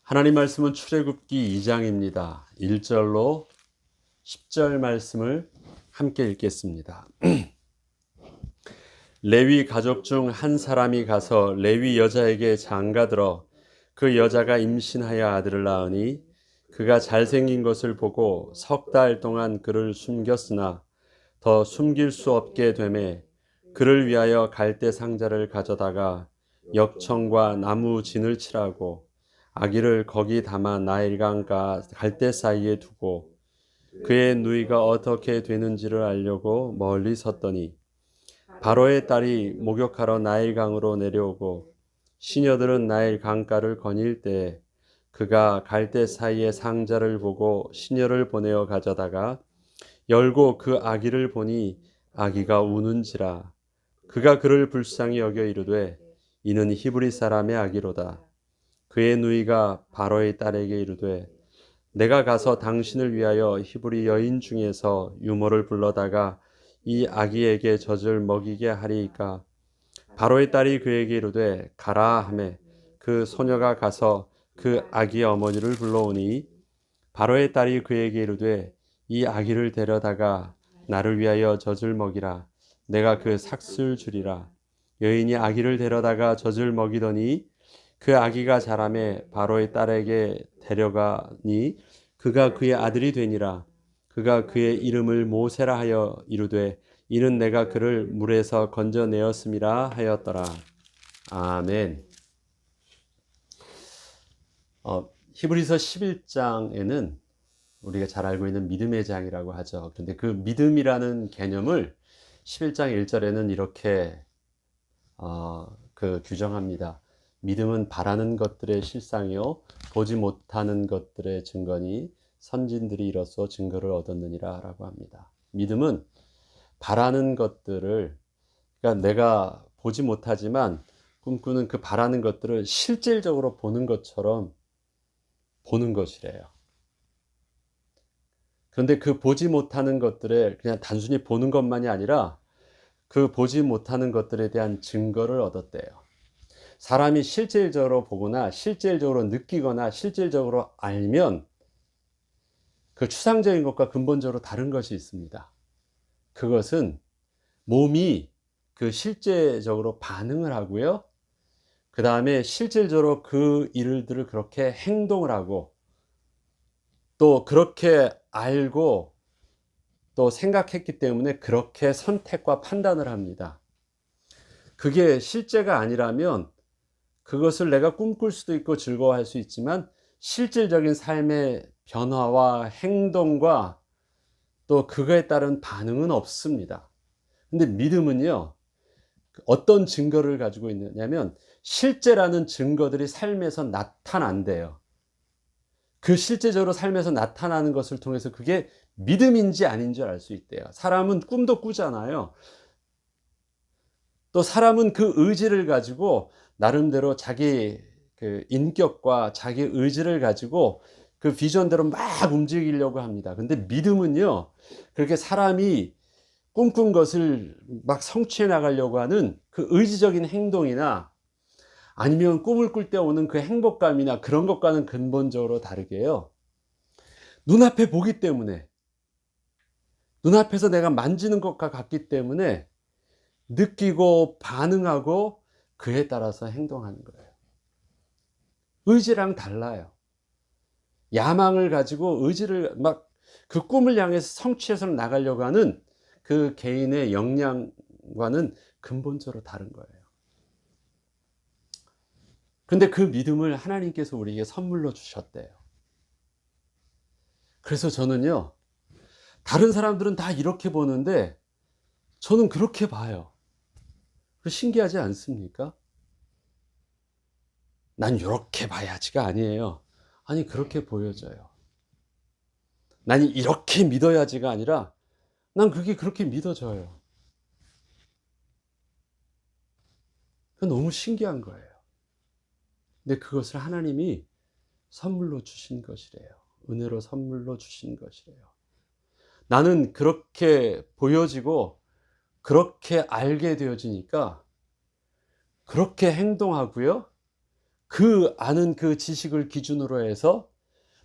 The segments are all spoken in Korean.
하나님 말씀은 출애굽기 2장입니다. 1절로 10절 말씀을 함께 읽겠습니다. 레위 가족 중 한 사람이 가서 레위 여자에게 장가들어 그 여자가 임신하여 아들을 낳으니 그가 잘생긴 것을 보고 석 달 동안 그를 숨겼으나 더 숨길 수 없게 되매 그를 위하여 갈대 상자를 가져다가 역청과 나무 진을 칠하고 아기를 거기 담아 나일강과 갈대 사이에 두고 그의 누이가 어떻게 되는지를 알려고 멀리 섰더니 바로의 딸이 목욕하러 나일강으로 내려오고 시녀들은 나일 강가를 거닐 때에 그가 갈대 사이에 상자를 보고 시녀를 보내어 가져다가 열고 그 아기를 보니 아기가 우는지라. 그가 그를 불쌍히 여겨 이르되 이는 히브리 사람의 아기로다. 그의 누이가 바로의 딸에게 이르되 내가 가서 당신을 위하여 히브리 여인 중에서 유모를 불러다가 이 아기에게 젖을 먹이게 하리이까. 바로의 딸이 그에게 이르되 가라 하매 그 소녀가 가서 그 아기의 어머니를 불러오니 바로의 딸이 그에게 이르되 이 아기를 데려다가 나를 위하여 젖을 먹이라. 내가 그 삭슬 주리라. 여인이 아기를 데려다가 젖을 먹이더니 그 아기가 자라매 바로의 딸에게 데려가니 그가 그의 아들이 되니라. 그가 그의 이름을 모세라 하여 이르되 이는 내가 그를 물에서 건져내었음이라 하였더라. 아멘. 히브리서 11장에는 우리가 잘 알고 있는 믿음의 장이라고 하죠. 그런데 그 믿음이라는 개념을 11장 1절에는 이렇게 규정합니다. 믿음은 바라는 것들의 실상이요 보지 못하는 것들의 증거니 선진들이 이로써 증거를 얻었느니라 라고 합니다. 믿음은 바라는 것들을, 그러니까 내가 보지 못하지만 꿈꾸는 그 바라는 것들을 실질적으로 보는 것처럼 보는 것이래요. 그런데 그 보지 못하는 것들을 그냥 단순히 보는 것만이 아니라 그 보지 못하는 것들에 대한 증거를 얻었대요. 사람이 실질적으로 보거나 실질적으로 느끼거나 실질적으로 알면 그 추상적인 것과 근본적으로 다른 것이 있습니다. 그것은 몸이 그 실제적으로 반응을 하고요. 그 다음에 실질적으로 그 일들을 그렇게 행동을 하고 또 그렇게 알고 또 생각했기 때문에 그렇게 선택과 판단을 합니다. 그게 실제가 아니라면 그것을 내가 꿈꿀 수도 있고 즐거워할 수 있지만 실질적인 삶의 변화와 행동과 또 그거에 따른 반응은 없습니다. 근데 믿음은요, 어떤 증거를 가지고 있느냐면 실제라는 증거들이 삶에서 나타난대요. 그 실제적으로 삶에서 나타나는 것을 통해서 그게 믿음인지 아닌지 알 수 있대요. 사람은 꿈도 꾸잖아요. 또 사람은 그 의지를 가지고 나름대로 자기 그 인격과 자기 의지를 가지고 그 비전대로 막 움직이려고 합니다. 근데 믿음은요, 그렇게 사람이 꿈꾼 것을 막 성취해 나가려고 하는 그 의지적인 행동이나 아니면 꿈을 꿀 때 오는 그 행복감이나 그런 것과는 근본적으로 다르게요. 눈앞에 보기 때문에, 눈앞에서 내가 만지는 것과 같기 때문에 느끼고 반응하고 그에 따라서 행동하는 거예요. 의지랑 달라요. 야망을 가지고 의지를 막 그 꿈을 향해서 성취해서 나가려고 하는 그 개인의 역량과는 근본적으로 다른 거예요. 그런데 그 믿음을 하나님께서 우리에게 선물로 주셨대요. 그래서 저는요, 다른 사람들은 다 이렇게 보는데 저는 그렇게 봐요. 신기하지 않습니까? 난 이렇게 봐야지가 아니에요. 아니, 그렇게 보여져요. 난 이렇게 믿어야지가 아니라 난 그게 그렇게 믿어져요. 그건 너무 신기한 거예요. 근데 그것을 하나님이 선물로 주신 것이래요. 은혜로 선물로 주신 것이래요. 나는 그렇게 보여지고 그렇게 알게 되어지니까 그렇게 행동하고요. 그 아는 그 지식을 기준으로 해서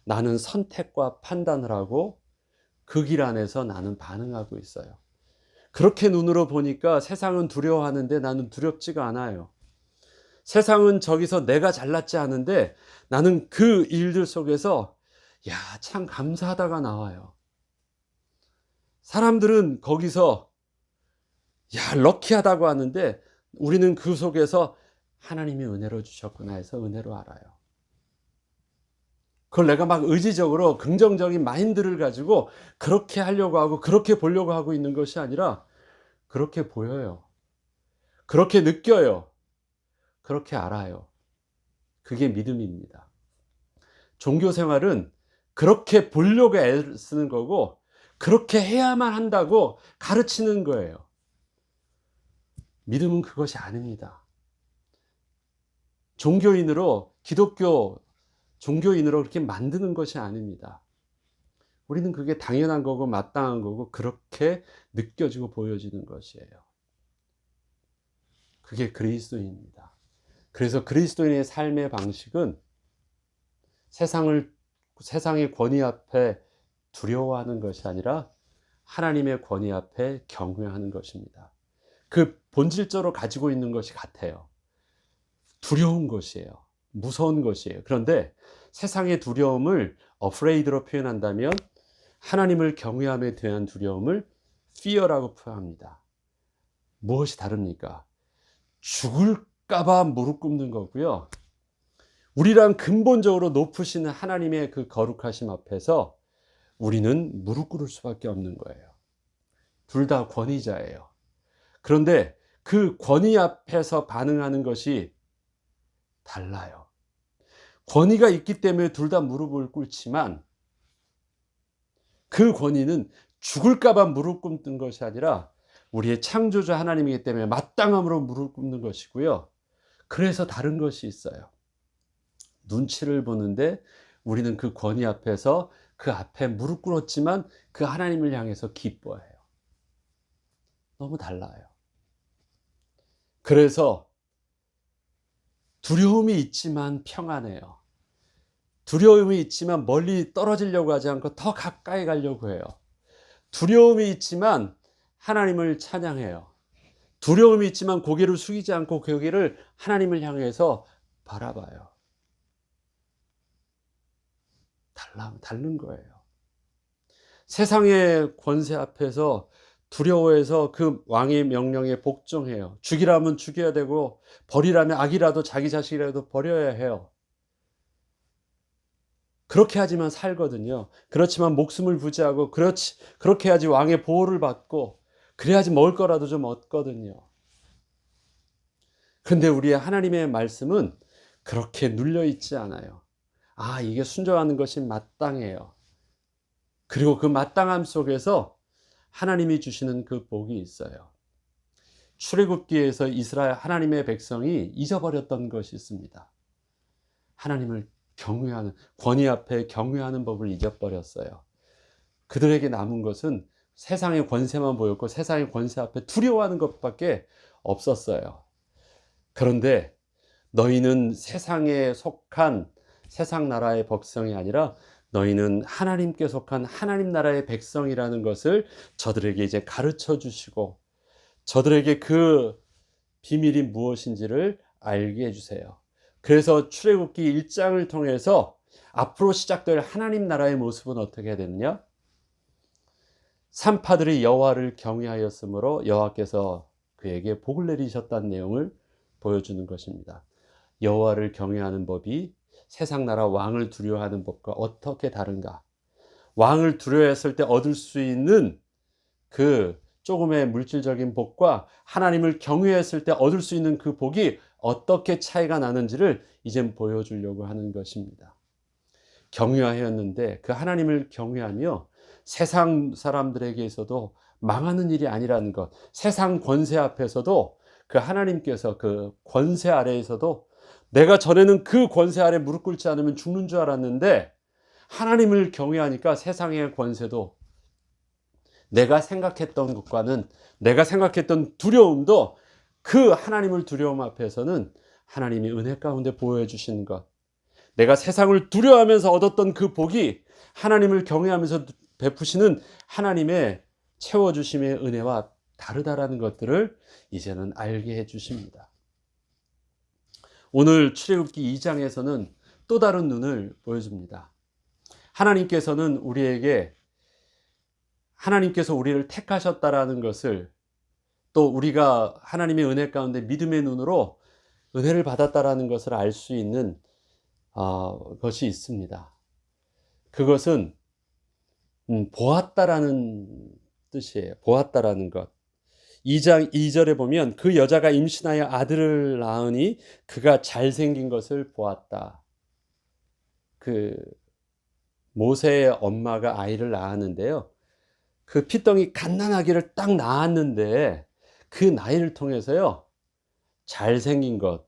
나는 선택과 판단을 하고 그 길 안에서 나는 반응하고 있어요. 그렇게 눈으로 보니까 세상은 두려워하는데 나는 두렵지가 않아요. 세상은 저기서 내가 잘났지 않은데 나는 그 일들 속에서 야, 참 감사하다가 나와요. 사람들은 거기서 야, 럭키하다고 하는데 우리는 그 속에서 하나님이 은혜로 주셨구나 해서 은혜로 알아요. 그걸 내가 막 의지적으로 긍정적인 마인드를 가지고 그렇게 하려고 하고 그렇게 보려고 하고 있는 것이 아니라 그렇게 보여요. 그렇게 느껴요. 그렇게 알아요. 그게 믿음입니다. 종교 생활은 그렇게 보려고 애쓰는 거고 그렇게 해야만 한다고 가르치는 거예요. 믿음은 그것이 아닙니다. 종교인으로 기독교 종교인으로 그렇게 만드는 것이 아닙니다. 우리는 그게 당연한 거고 마땅한 거고 그렇게 느껴지고 보여지는 것이에요. 그게 그리스도인입니다. 그래서 그리스도인의 삶의 방식은 세상의 권위 앞에 두려워하는 것이 아니라 하나님의 권위 앞에 경외하는 것입니다. 그 본질적으로 가지고 있는 것이 같아요. 두려운 것이에요. 무서운 것이에요. 그런데 세상의 두려움을 afraid로 표현한다면 하나님을 경외함에 대한 두려움을 fear라고 표현합니다. 무엇이 다릅니까? 죽을까봐 무릎 꿇는 거고요. 우리랑 근본적으로 높으신 하나님의 그 거룩하심 앞에서 우리는 무릎 꿇을 수밖에 없는 거예요. 둘 다 권위자예요. 그런데 그 권위 앞에서 반응하는 것이 달라요. 권위가 있기 때문에 둘 다 무릎을 꿇지만 그 권위는 죽을까봐 무릎 꿇는 것이 아니라 우리의 창조주 하나님이기 때문에 마땅함으로 무릎 꿇는 것이고요. 그래서 다른 것이 있어요. 눈치를 보는데 우리는 그 권위 앞에서 그 앞에 무릎 꿇었지만 그 하나님을 향해서 기뻐해요. 너무 달라요. 그래서 두려움이 있지만 평안해요. 두려움이 있지만 멀리 떨어지려고 하지 않고 더 가까이 가려고 해요. 두려움이 있지만 하나님을 찬양해요. 두려움이 있지만 고개를 숙이지 않고 고개를 하나님을 향해서 바라봐요. 다른 거예요. 세상의 권세 앞에서 두려워해서 그 왕의 명령에 복종해요. 죽이라면 죽여야 되고 버리라면 악이라도 자기 자식이라도 버려야 해요. 그렇게 하지만 살거든요. 그렇지만 목숨을 부지하고 그렇게 해야지 왕의 보호를 받고 그래야지 먹을 거라도 좀 얻거든요. 그런데 우리의 하나님의 말씀은 그렇게 눌려 있지 않아요. 아, 이게 순종하는 것이 마땅해요. 그리고 그 마땅함 속에서 하나님이 주시는 그 복이 있어요. 출애굽기에서 이스라엘 하나님의 백성이 잊어버렸던 것이 있습니다. 하나님을 경외하는, 권위 앞에 경외하는 법을 잊어버렸어요. 그들에게 남은 것은 세상의 권세만 보였고 세상의 권세 앞에 두려워하는 것밖에 없었어요. 그런데 너희는 세상에 속한 세상 나라의 백성이 아니라 너희는 하나님께 속한 하나님 나라의 백성이라는 것을 저들에게 이제 가르쳐 주시고 저들에게 그 비밀이 무엇인지를 알게 해주세요. 그래서 출애굽기 1장을 통해서 앞으로 시작될 하나님 나라의 모습은 어떻게 되느냐? 산파들이 여호와를 경외하였으므로 여호와께서 그에게 복을 내리셨다는 내용을 보여주는 것입니다. 여호와를 경외하는 법이 세상 나라 왕을 두려워하는 법과 어떻게 다른가? 왕을 두려워했을 때 얻을 수 있는 그 조금의 물질적인 복과 하나님을 경외했을 때 얻을 수 있는 그 복이 어떻게 차이가 나는지를 이젠 보여주려고 하는 것입니다. 경외하였는데 그 하나님을 경외하며 세상 사람들에게서도 망하는 일이 아니라는 것, 세상 권세 앞에서도 그 하나님께서 그 권세 아래에서도 내가 전에는 그 권세 아래 무릎 꿇지 않으면 죽는 줄 알았는데 하나님을 경외하니까 세상의 권세도 내가 생각했던 것과는 내가 생각했던 두려움도 그 하나님을 두려움 앞에서는 하나님이 은혜 가운데 보호해 주시는 것, 내가 세상을 두려워하면서 얻었던 그 복이 하나님을 경외하면서 베푸시는 하나님의 채워주심의 은혜와 다르다라는 것들을 이제는 알게 해 주십니다. 오늘 출애굽기 2장에서는 또 다른 눈을 보여줍니다. 하나님께서는 하나님께서 우리를 택하셨다라는 것을, 또 우리가 하나님의 은혜 가운데 믿음의 눈으로 은혜를 받았다라는 것을 알 수 있는 것이 있습니다. 그것은 보았다라는 뜻이에요. 보았다라는 것. 2장 2절에 보면 그 여자가 임신하여 아들을 낳으니 그가 잘생긴 것을 보았다. 그 모세의 엄마가 아이를 낳았는데요. 그 피덩이 갓난아기를 딱 낳았는데 그 나이를 통해서요, 잘생긴 것,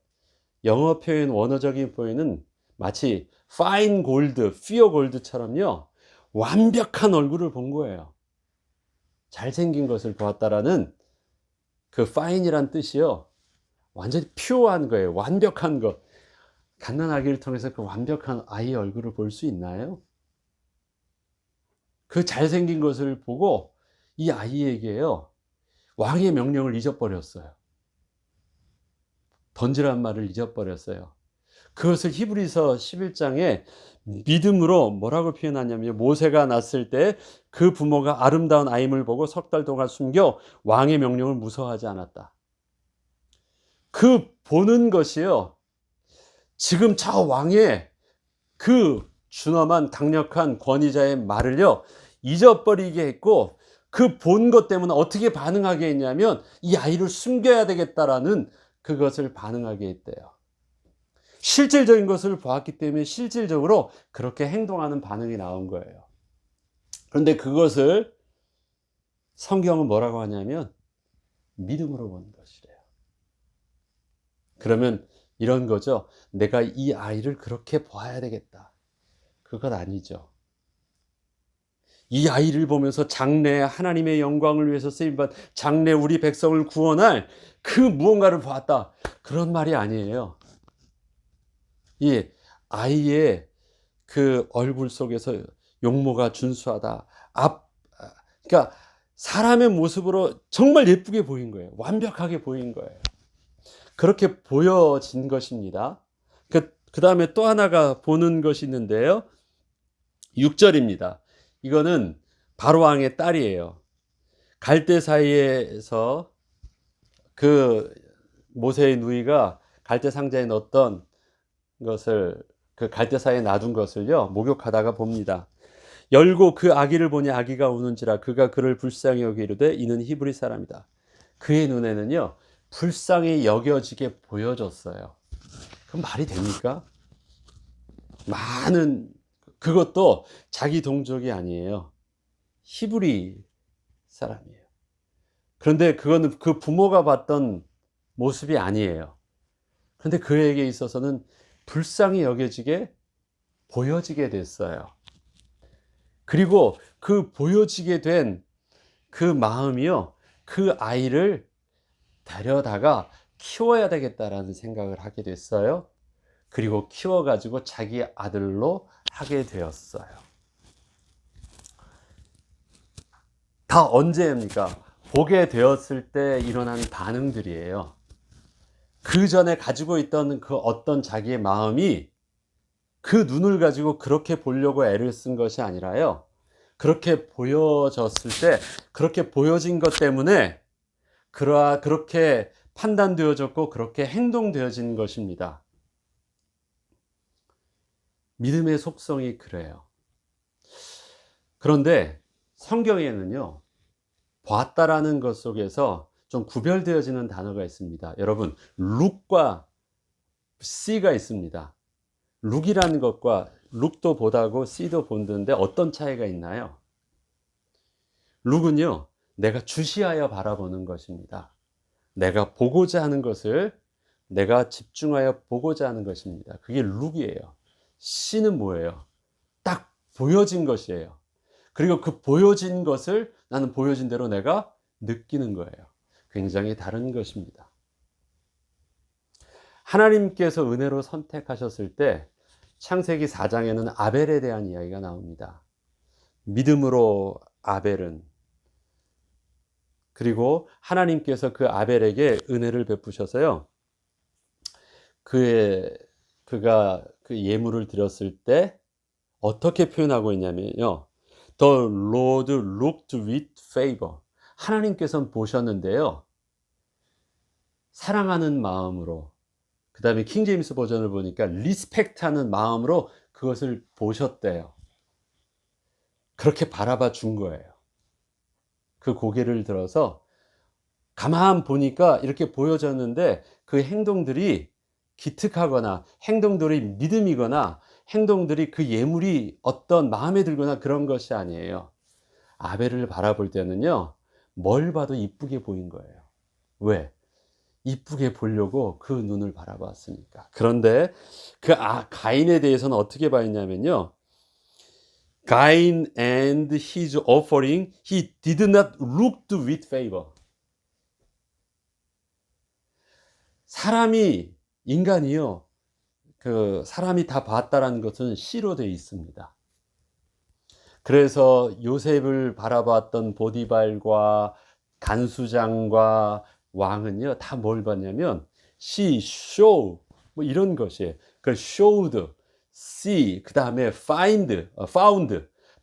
영어 표현, 원어적인 표현은 마치 fine gold, pure gold처럼요, 완벽한 얼굴을 본 거예요. 잘생긴 것을 보았다라는 그 fine이란 뜻이요, 완전히 퓨어한 거예요. 완벽한 것. 갓난아기를 통해서 그 완벽한 아이의 얼굴을 볼 수 있나요? 그 잘생긴 것을 보고 이 아이에게요, 왕의 명령을 잊어버렸어요. 던지란 말을 잊어버렸어요. 그것을 히브리서 11장에 믿음으로 뭐라고 표현하냐면, 모세가 낳았을 때 그 부모가 아름다운 아임을 보고 석 달 동안 숨겨 왕의 명령을 무서워하지 않았다. 그 보는 것이요, 지금 저 왕의 그 준엄한 강력한 권위자의 말을요, 잊어버리게 했고, 그 본 것 때문에 어떻게 반응하게 했냐면 이 아이를 숨겨야 되겠다라는 그것을 반응하게 했대요. 실질적인 것을 보았기 때문에 실질적으로 그렇게 행동하는 반응이 나온 거예요. 그런데 그것을 성경은 뭐라고 하냐면 믿음으로 보는 것이래요. 그러면 이런 거죠. 내가 이 아이를 그렇게 봐야 되겠다. 그것 아니죠. 이 아이를 보면서 장래 하나님의 영광을 위해서 쓰임받, 장래 우리 백성을 구원할 그 무언가를 보았다, 그런 말이 아니에요. 이 아이의 그 얼굴 속에서 용모가 준수하다, 그러니까 사람의 모습으로 정말 예쁘게 보인 거예요. 완벽하게 보인 거예요. 그렇게 보여진 것입니다. 그 다음에 또 하나가 보는 것이 있는데요, 6절입니다. 이거는 바로왕의 딸이에요. 갈대 사이에서 그 모세의 누이가 갈대 상자에 넣었던 것을, 그 갈대 사이에 놔둔 것을요, 목욕하다가 봅니다. 열고 그 아기를 보니 아기가 우는지라 그가 그를 불쌍히 여기 이르되 이는 히브리 사람이다. 그의 눈에는요, 불쌍히 여겨지게 보여졌어요. 그럼 말이 됩니까? 그것도 자기 동족이 아니에요. 히브리 사람이에요. 그런데 그거는 그 부모가 봤던 모습이 아니에요. 그런데 그에게 있어서는 불쌍히 여겨지게 보여지게 됐어요. 그리고 그 보여지게 된 그 마음이요, 그 아이를 데려다가 키워야 되겠다라는 생각을 하게 됐어요. 그리고 키워가지고 자기 아들로 하게 되었어요. 다 언제입니까? 보게 되었을 때 일어난 반응들이에요. 그 전에 가지고 있던 그 어떤 자기의 마음이 그 눈을 가지고 그렇게 보려고 애를 쓴 것이 아니라요, 그렇게 보여졌을 때, 그렇게 보여진 것 때문에 그렇게 판단되어졌고 그렇게 행동되어진 것입니다. 믿음의 속성이 그래요. 그런데 성경에는요, 보았다라는 것 속에서 좀 구별되어지는 단어가 있습니다. 여러분, 룩과 씨가 있습니다. 룩이라는 것과, 룩도 보다고 씨도 본다는데 어떤 차이가 있나요? 룩은요, 내가 주시하여 바라보는 것입니다. 내가 보고자 하는 것을 내가 집중하여 보고자 하는 것입니다. 그게 룩이에요. 씨는 뭐예요? 딱 보여진 것이에요. 그리고 그 보여진 것을 나는 보여진 대로 내가 느끼는 거예요. 굉장히 다른 것입니다. 하나님께서 은혜로 선택하셨을 때 창세기 4장에는 아벨에 대한 이야기가 나옵니다. 믿음으로 아벨은, 그리고 하나님께서 그 아벨에게 은혜를 베푸셔서요. 그가 그 예물을 드렸을 때 어떻게 표현하고 있냐면요. The Lord looked with favor. 하나님께서는 보셨는데요. 사랑하는 마음으로, 그 다음에 킹제임스 버전을 보니까 리스펙트하는 마음으로 그것을 보셨대요. 그렇게 바라봐 준 거예요. 그 고개를 들어서 가만 보니까 이렇게 보여졌는데 그 행동들이 기특하거나 행동들이 믿음이거나 행동들이 그 예물이 어떤 마음에 들거나 그런 것이 아니에요. 아벨을 바라볼 때는요, 뭘 봐도 이쁘게 보인 거예요. 왜? 이쁘게 보려고 그 눈을 바라봤으니까. 그런데 가인에 대해서는 어떻게 봤냐면요. Cain and his offering, he did not look with favor. 인간이요, 사람이 다 봤다라는 것은 C로 되어 있습니다. 그래서 요셉을 바라봤던 보디발과 간수장과 왕은요, 다 뭘 봤냐면, she, show, 뭐 이런 것이에요. 그 showed, see, 그 다음에 found,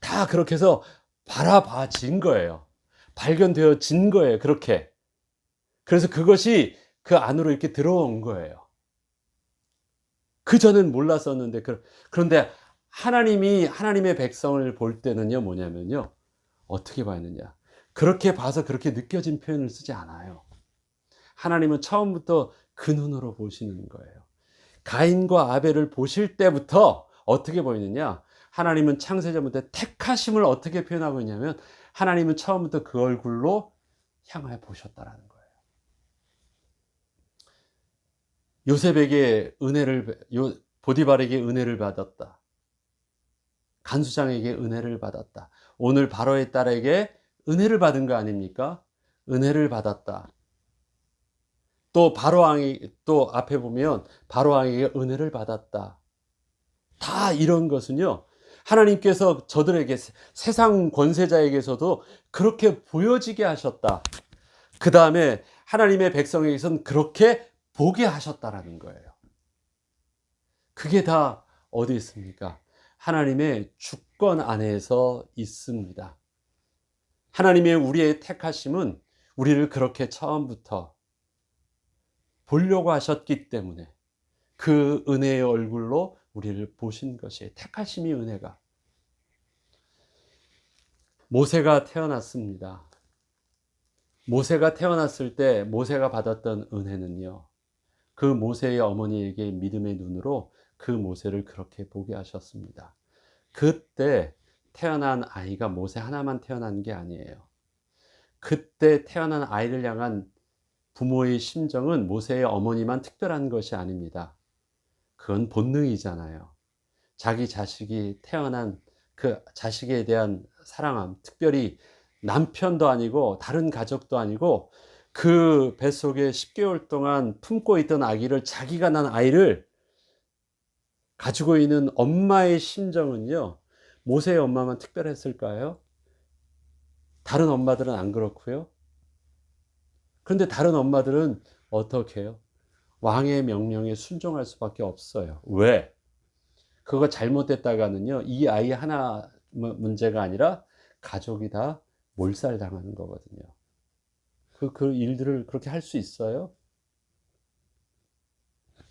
다 그렇게 해서 바라봐진 거예요. 발견되어진 거예요, 그렇게. 그래서 그것이 그 안으로 이렇게 들어온 거예요. 그전엔 몰랐었는데, 그런데 하나님의 백성을 볼 때는요, 뭐냐면요, 어떻게 봤느냐. 그렇게 봐서 그렇게 느껴진 표현을 쓰지 않아요. 하나님은 처음부터 그 눈으로 보시는 거예요. 가인과 아벨을 보실 때부터 어떻게 보이느냐. 하나님은 창세전부터 택하심을 어떻게 표현하고 있냐면, 하나님은 처음부터 그 얼굴로 향하여 보셨다라는 거예요. 보디발에게 은혜를 받았다. 간수장에게 은혜를 받았다. 오늘 바로의 딸에게 은혜를 받은 거 아닙니까? 은혜를 받았다. 또 또 앞에 보면 바로왕에게 은혜를 받았다. 다 이런 것은요, 하나님께서 저들에게, 세상 권세자에게서도 그렇게 보여지게 하셨다. 그 다음에 하나님의 백성에게서는 그렇게 보게 하셨다라는 거예요. 그게 다 어디 있습니까? 하나님의 주권 안에서 있습니다. 하나님의 우리의 택하심은 우리를 그렇게 처음부터 보려고 하셨기 때문에 그 은혜의 얼굴로 우리를 보신 것이에요. 택하심이 은혜가. 모세가 태어났습니다. 모세가 태어났을 때 모세가 받았던 은혜는요, 그 모세의 어머니에게 믿음의 눈으로 그 모세를 그렇게 보게 하셨습니다. 그때 태어난 아이가 모세 하나만 태어난 게 아니에요. 그때 태어난 아이를 향한 부모의 심정은 모세의 어머니만 특별한 것이 아닙니다. 그건 본능이잖아요. 자기 자식이 태어난 그 자식에 대한 사랑함, 특별히 남편도 아니고 다른 가족도 아니고 그 뱃속에 10개월 동안 품고 있던 아기를, 자기가 낳은 아이를 가지고 있는 엄마의 심정은요, 모세의 엄마만 특별했을까요? 다른 엄마들은 안 그렇고요. 그런데 다른 엄마들은 어떻게 해요? 왕의 명령에 순종할 수밖에 없어요. 왜? 그거 잘못됐다가는요, 이 아이 하나 문제가 아니라 가족이 다 몰살당하는 거거든요. 그 일들을 그렇게 할 수 있어요?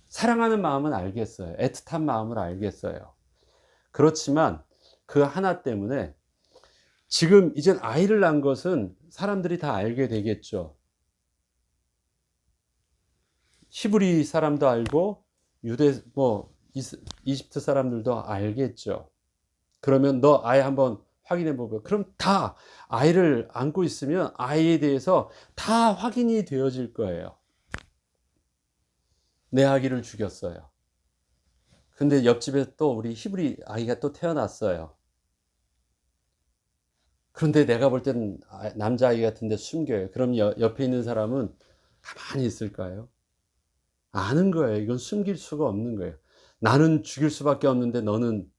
사랑하는 마음은 알겠어요. 애틋한 마음을 알겠어요. 그렇지만 그 하나 때문에 지금 이젠 아이를 낳은 것은 사람들이 다 알게 되겠죠. 히브리 사람도 알고 이집트 사람들도 알겠죠. 그러면 너 아이 한번 확인해 보고, 그럼 다 아이를 안고 있으면 아이에 대해서 다 확인이 되어질 거예요. 내 아기를 죽였어요. 근데 옆집에 또 우리 히브리 아이가 또 태어났어요. 그런데 내가 볼 때는 남자아이 같은데 숨겨요. 그럼 옆에 있는 사람은 가만히 있을까요? 아는 거예요. 이건 숨길 수가 없는 거예요. 나는 죽일 수밖에 없는데 너는,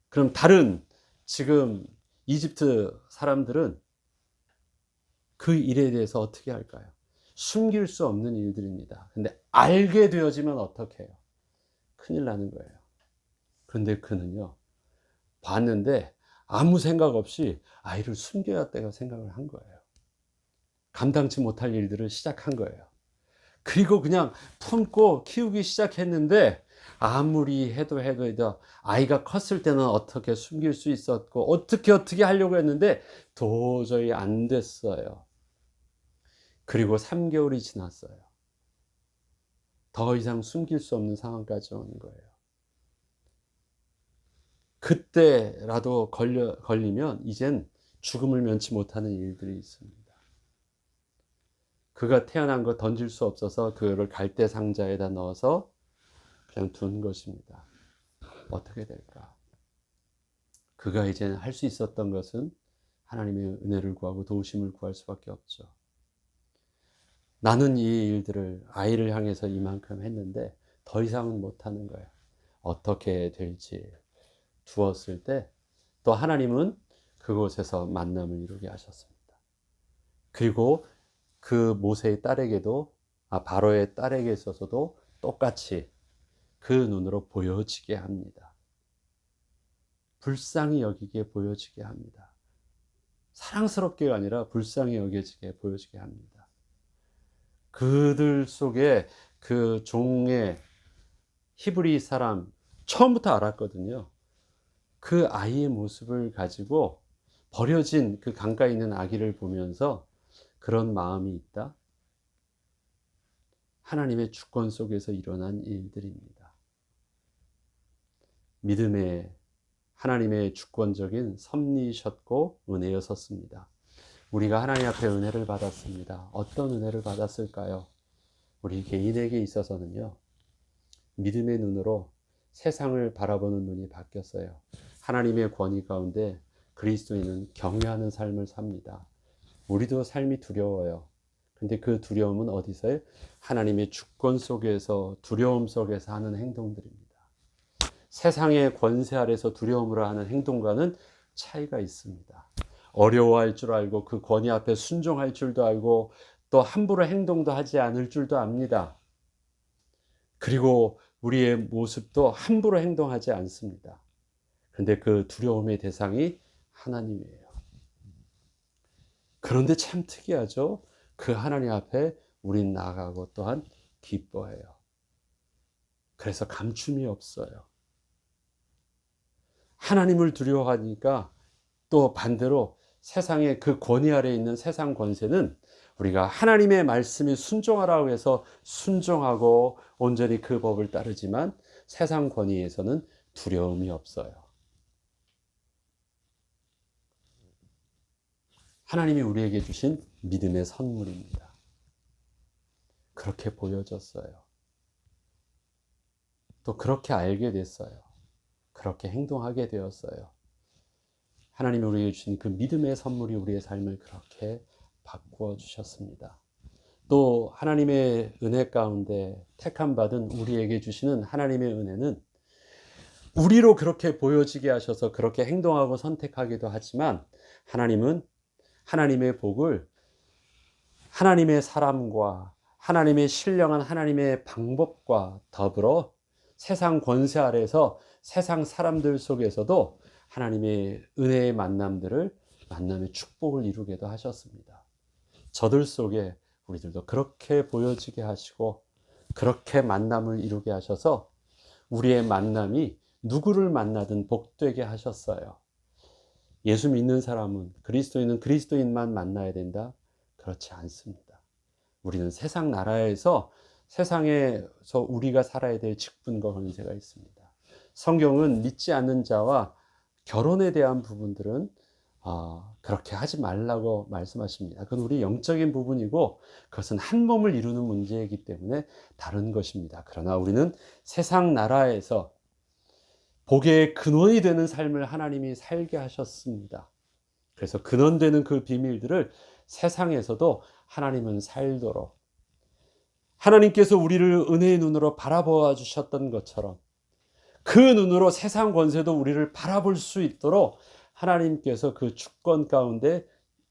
그럼 다른 지금 이집트 사람들은 그 일에 대해서 어떻게 할까요? 숨길 수 없는 일들입니다. 근데 알게 되어지면 어떻게 해요? 큰일 나는 거예요. 그런데 그는요, 봤는데 아무 생각 없이 아이를 숨겨야겠다고 생각을 한 거예요. 감당치 못할 일들을 시작한 거예요. 그리고 그냥 품고 키우기 시작했는데, 아무리 해도 아이가 컸을 때는 어떻게 숨길 수 있었고 어떻게 하려고 했는데 도저히 안 됐어요. 그리고 3개월이 지났어요. 더 이상 숨길 수 없는 상황까지 오는 거예요. 그때라도 걸리면 이젠 죽음을 면치 못하는 일들이 있습니다. 그가 태어난 거 던질 수 없어서 그를 갈대 상자에다 넣어서 그냥 둔 것입니다. 어떻게 될까? 그가 이제 할 수 있었던 것은 하나님의 은혜를 구하고 도우심을 구할 수밖에 없죠. 나는 이 일들을 아이를 향해서 이만큼 했는데 더 이상은 못하는 거예요. 어떻게 될지 두었을 때 또 하나님은 그곳에서 만남을 이루게 하셨습니다. 그리고 그 모세의 딸에게도, 바로의 딸에게 있어서도 똑같이 그 눈으로 보여지게 합니다. 불쌍히 여기게 보여지게 합니다. 사랑스럽게가 아니라 불쌍히 여겨지게 보여지게 합니다. 그들 속에 그 종의 히브리 사람 처음부터 알았거든요. 그 아이의 모습을 가지고 버려진 그 강가에 있는 아기를 보면서 그런 마음이 있다. 하나님의 주권 속에서 일어난 일들입니다. 믿음의 하나님의 주권적인 섭리셨고 은혜였었습니다. 우리가 하나님 앞에 은혜를 받았습니다. 어떤 은혜를 받았을까요? 우리 개인에게 있어서는요, 믿음의 눈으로 세상을 바라보는 눈이 바뀌었어요. 하나님의 권위 가운데 그리스도인은 경외하는 삶을 삽니다. 우리도 삶이 두려워요. 근데 그 두려움은 어디서요? 하나님의 주권 속에서, 두려움 속에서 하는 행동들입니다. 세상의 권세 아래서 두려움으로 하는 행동과는 차이가 있습니다. 어려워할 줄 알고 그 권위 앞에 순종할 줄도 알고 또 함부로 행동도 하지 않을 줄도 압니다. 그리고 우리의 모습도 함부로 행동하지 않습니다. 그런데 그 두려움의 대상이 하나님이에요. 그런데 참 특이하죠? 그 하나님 앞에 우린 나아가고 또한 기뻐해요. 그래서 감춤이 없어요. 하나님을 두려워하니까 또 반대로 세상의 그 권위 아래에 있는 세상 권세는 우리가 하나님의 말씀에 순종하라고 해서 순종하고 온전히 그 법을 따르지만 세상 권위에서는 두려움이 없어요. 하나님이 우리에게 주신 믿음의 선물입니다. 그렇게 보여졌어요. 또 그렇게 알게 됐어요. 그렇게 행동하게 되었어요. 하나님이 우리에게 주신 그 믿음의 선물이 우리의 삶을 그렇게 바꾸어 주셨습니다. 또 하나님의 은혜 가운데 택함 받은 우리에게 주시는 하나님의 은혜는 우리로 그렇게 보여지게 하셔서 그렇게 행동하고 선택하기도 하지만, 하나님은 하나님의 복을 하나님의 사람과 하나님의 신령한 하나님의 방법과 더불어 세상 권세 아래에서 세상 사람들 속에서도 하나님의 은혜의 만남의 축복을 이루게도 하셨습니다. 저들 속에 우리들도 그렇게 보여지게 하시고 그렇게 만남을 이루게 하셔서 우리의 만남이 누구를 만나든 복되게 하셨어요. 예수 믿는 사람은, 그리스도인은 그리스도인만 만나야 된다? 그렇지 않습니다. 우리는 세상 나라에서, 세상에서 우리가 살아야 될 직분과 권세가 있습니다. 성경은 믿지 않는 자와 결혼에 대한 부분들은 그렇게 하지 말라고 말씀하십니다. 그건 우리 영적인 부분이고 그것은 한 몸을 이루는 문제이기 때문에 다른 것입니다. 그러나 우리는 세상 나라에서 복의 근원이 되는 삶을 하나님이 살게 하셨습니다. 그래서 근원되는 그 비밀들을 세상에서도 하나님은 살도록, 하나님께서 우리를 은혜의 눈으로 바라보아 주셨던 것처럼 그 눈으로 세상 권세도 우리를 바라볼 수 있도록 하나님께서 그 주권 가운데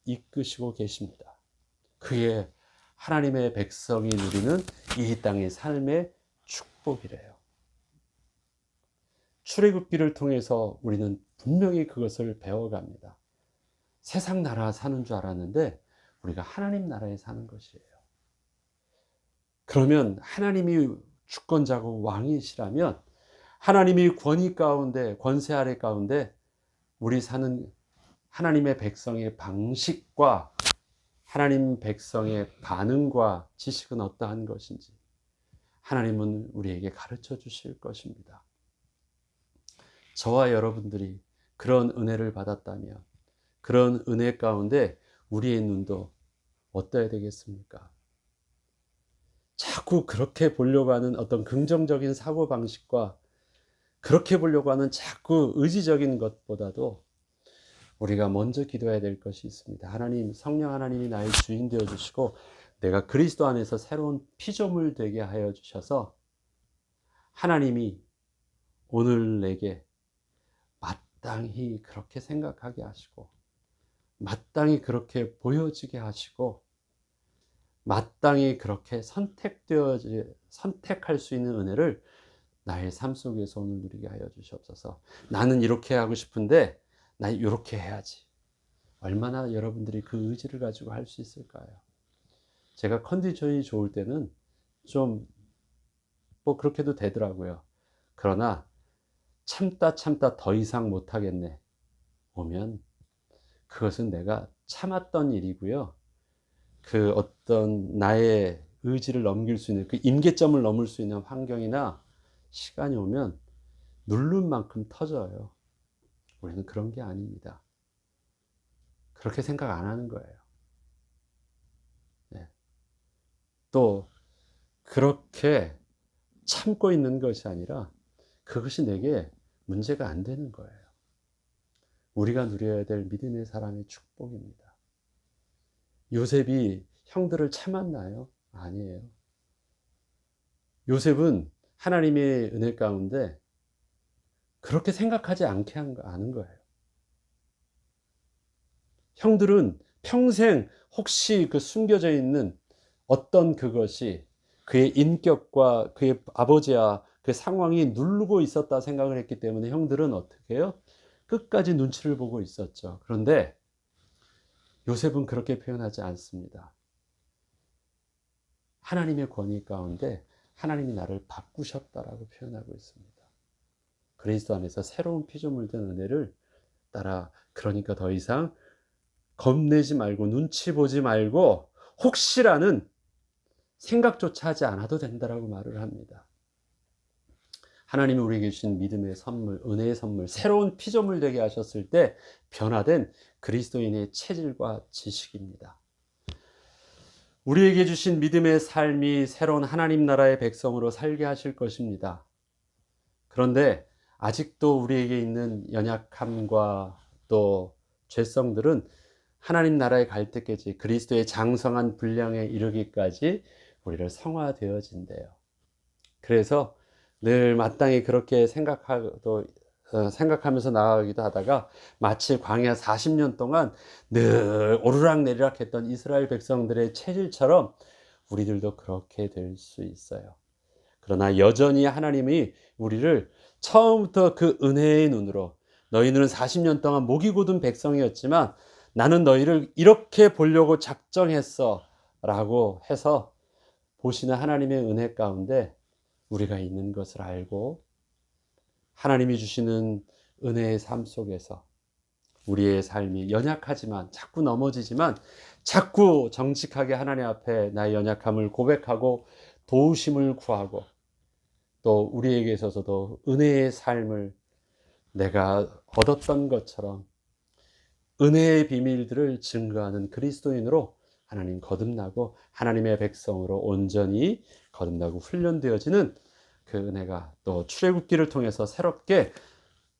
이끄시고 계십니다. 그게 하나님의 백성이 누리는 이 땅의 삶의 축복이래요. 출애굽기를 통해서 우리는 분명히 그것을 배워갑니다. 세상 나라 사는 줄 알았는데 우리가 하나님 나라에 사는 것이에요. 그러면 하나님이 주권자고 왕이시라면 하나님이 권위 가운데, 권세 아래 가운데 우리 사는 하나님의 백성의 방식과 하나님 백성의 반응과 지식은 어떠한 것인지 하나님은 우리에게 가르쳐 주실 것입니다. 저와 여러분들이 그런 은혜를 받았다면 그런 은혜 가운데 우리의 눈도 어떠해야 되겠습니까? 자꾸 그렇게 보려고 하는 어떤 긍정적인 사고방식과 그렇게 보려고 하는 자꾸 의지적인 것보다도 우리가 먼저 기도해야 될 것이 있습니다. 하나님, 성령 하나님이 나의 주인 되어 주시고 내가 그리스도 안에서 새로운 피조물 되게 하여 주셔서 하나님이 오늘 내게 마땅히 그렇게 생각하게 하시고 마땅히 그렇게 보여지게 하시고 마땅히 그렇게 선택할 수 있는 은혜를 나의 삶 속에서 오늘 누리게 하여 주시옵소서. 나는 이렇게 하고 싶은데 나 이렇게 해야지. 얼마나 여러분들이 그 의지를 가지고 할 수 있을까요? 제가 컨디션이 좋을 때는 좀 뭐 그렇게도 되더라고요. 그러나 참다 더 이상 못하겠네 오면 그것은 내가 참았던 일이고요. 그 어떤 나의 의지를 넘길 수 있는 그 임계점을 넘을 수 있는 환경이나 시간이 오면 누른 만큼 터져요. 우리는 그런 게 아닙니다. 그렇게 생각 안 하는 거예요. 네. 또 그렇게 참고 있는 것이 아니라 그것이 내게 문제가 안 되는 거예요. 우리가 누려야 될 믿음의 사람의 축복입니다. 요셉이 형들을 참았나요? 아니에요. 요셉은 하나님의 은혜 가운데 그렇게 생각하지 않게 하는 거예요. 형들은 평생 혹시 그 숨겨져 있는 어떤 그것이 그의 인격과 그의 아버지와 그 상황이 누르고 있었다 생각을 했기 때문에 형들은 어떻게 해요? 끝까지 눈치를 보고 있었죠. 그런데 요셉은 그렇게 표현하지 않습니다. 하나님의 권위 가운데 하나님이 나를 바꾸셨다라고 표현하고 있습니다. 그리스도 안에서 새로운 피조물 된 은혜를 따라 그러니까 더 이상 겁내지 말고 눈치 보지 말고 혹시라는 생각조차 하지 않아도 된다라고 말을 합니다. 하나님이 우리에게 주신 믿음의 선물, 은혜의 선물, 새로운 피조물 되게 하셨을 때 변화된 그리스도인의 체질과 지식입니다. 우리에게 주신 믿음의 삶이 새로운 하나님 나라의 백성으로 살게 하실 것입니다. 그런데 아직도 우리에게 있는 연약함과 또 죄성들은 하나님 나라에 갈 때까지 그리스도의 장성한 분량에 이르기까지 우리를 성화되어진대요. 그래서 늘 마땅히 그렇게 생각하면서 나아가기도 하다가 마치 광야 40년 동안 늘 오르락내리락 했던 이스라엘 백성들의 체질처럼 우리들도 그렇게 될 수 있어요. 그러나 여전히 하나님이 우리를 처음부터 그 은혜의 눈으로 너희는 40년 동안 목이 곧은 백성이었지만 나는 너희를 이렇게 보려고 작정했어 라고 해서 보시는 하나님의 은혜 가운데 우리가 있는 것을 알고 하나님이 주시는 은혜의 삶 속에서 우리의 삶이 연약하지만 자꾸 넘어지지만 자꾸 정직하게 하나님 앞에 나의 연약함을 고백하고 도우심을 구하고 또 우리에게 있어서도 은혜의 삶을 내가 얻었던 것처럼 은혜의 비밀들을 증거하는 그리스도인으로 하나님 거듭나고 하나님의 백성으로 온전히 거듭나고 훈련되어지는 그 은혜가 또 출애굽기를 통해서 새롭게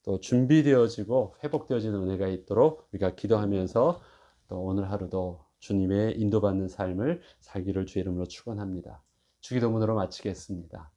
또 준비되어지고 회복되어지는 은혜가 있도록 우리가 기도하면서 또 오늘 하루도 주님의 인도받는 삶을 살기를 주의 이름으로 축원합니다. 주기도문으로 마치겠습니다.